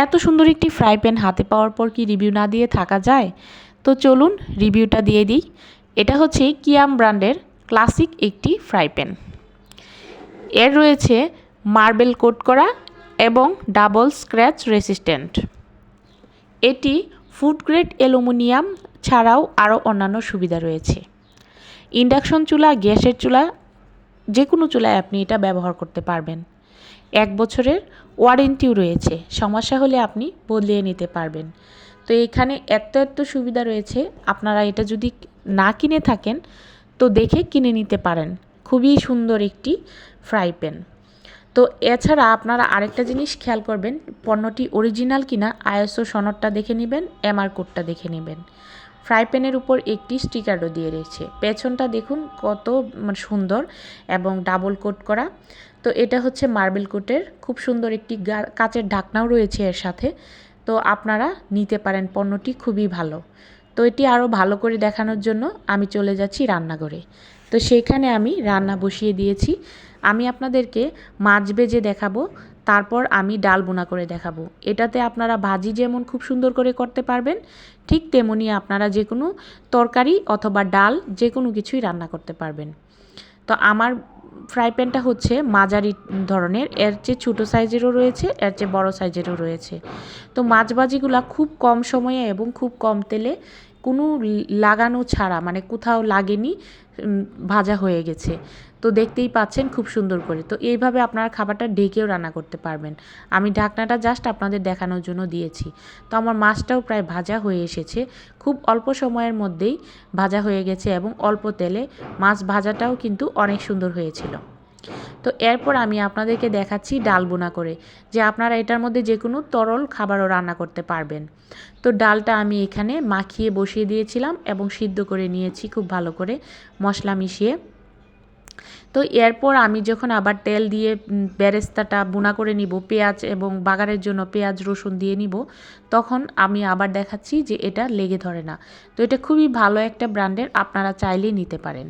এত সুন্দর একটি ফ্রাই প্যান হাতে পাওয়ার পর কি রিভিউ না দিয়ে থাকা যায়? তো চলুন রিভিউটা দিয়ে দিই। এটা হচ্ছে কিয়াম ব্র্যান্ডের ক্লাসিক একটি ফ্রাই প্যান। এর রয়েছে মার্বেল কোট করা এবং ডাবল স্ক্র্যাচ রেসিস্ট্যান্ট। এটি ফুড গ্রেড অ্যালুমিনিয়াম ছাড়াও আরও অন্যান্য সুবিধা রয়েছে। ইন্ডাকশন চুলা, গ্যাসের চুলা, যে কোনো চুলায় আপনি এটা ব্যবহার করতে পারবেন। 1 বছরের ওয়ারেন্টিও রয়েছে, সমস্যা হলে আপনি বদলিয়ে নিতে পারবেন। তো এখানে এত সুবিধা রয়েছে, আপনারা এটা যদি না কিনে থাকেন তো দেখে কিনে নিতে পারেন। খুবই সুন্দর একটি ফ্রাই প্যান। তো এছাড়া আপনারা আরেকটা জিনিস খেয়াল করবেন, পণ্যটি অরিজিনাল কিনা আইএসও সনদটা দেখে নেবেন, এমআর কোডটা দেখে নেবেন। ফ্রাই প্যানের উপর একটি স্টিকারও দিয়ে রয়েছে। পেছনটা দেখুন কত সুন্দর এবং ডাবল কোট করা। তো এটা হচ্ছে মার্বেল কোটের, খুব সুন্দর একটি কাচের ঢাকনাও রয়েছে এর সাথে। তো আপনারা নিতে পারেন, পণ্যটি খুবই ভালো। তো এটি আরও ভালো করে দেখানোর জন্য আমি চলে যাচ্ছি রান্নাঘরে। তো সেইখানে আমি রান্না বসিয়ে দিয়েছি। আমি আপনাদেরকে মাছ ভেজে দেখাবো, তারপর আমি ডাল বোনা করে দেখাবো। এটাতে আপনারা ভাজি যেমন খুব সুন্দর করে করতে পারবেন, ঠিক তেমনি আপনারা যে কোনো তরকারি অথবা ডাল যে কোনো কিছুই রান্না করতে পারবেন। তো আমার ফ্রাই প্যানটা হচ্ছে মাঝারি ধরনের, এর চেয়ে ছোটো সাইজেরও রয়েছে, এর চেয়ে বড়ো সাইজেরও রয়েছে। তো মাছ ভাজিগুলো খুব কম সময়ে এবং খুব কম তেলে, কোনো লাগানো ছাড়া, মানে কোথাও লাগেনি, ভাজা হয়ে গেছে। তো দেখতেই পাচ্ছেন খুব সুন্দর করে। তো এইভাবে আপনারা খাবারটা ঢেকেও রান্না করতে পারবেন। আমি ঢাকনাটা জাস্ট আপনাদের দেখানোর জন্য দিয়েছি। তো আমার মাছটাও প্রায় ভাজা হয়ে এসেছে, খুব অল্প সময়ের মধ্যেই ভাজা হয়ে গেছে এবং অল্প তেলে। মাছ ভাজাটাও কিন্তু অনেক সুন্দর হয়েছিল। তো এরপর আমি আপনাদেরকে দেখাচ্ছি ডাল বোনা করে, যে আপনারা এটার মধ্যে যে কোনো তরল খাবারও রান্না করতে পারবেন। তো ডালটা আমি এখানে মাখিয়ে বসিয়ে দিয়েছিলাম এবং সিদ্ধ করে নিয়েছি খুব ভালো করে মশলা মিশিয়ে। তো এরপর আমি যখন আবার তেল দিয়ে বেরেস্তাটা বোনা করে নিব, পেঁয়াজ এবং বাগারের জন্য পেঁয়াজ রসুন দিয়ে নিব, তখন আমি আবার দেখাচ্ছি যে এটা লেগে ধরে না। তো এটা খুবই ভালো একটা ব্র্যান্ডের, আপনারা চাইলেই নিতে পারেন।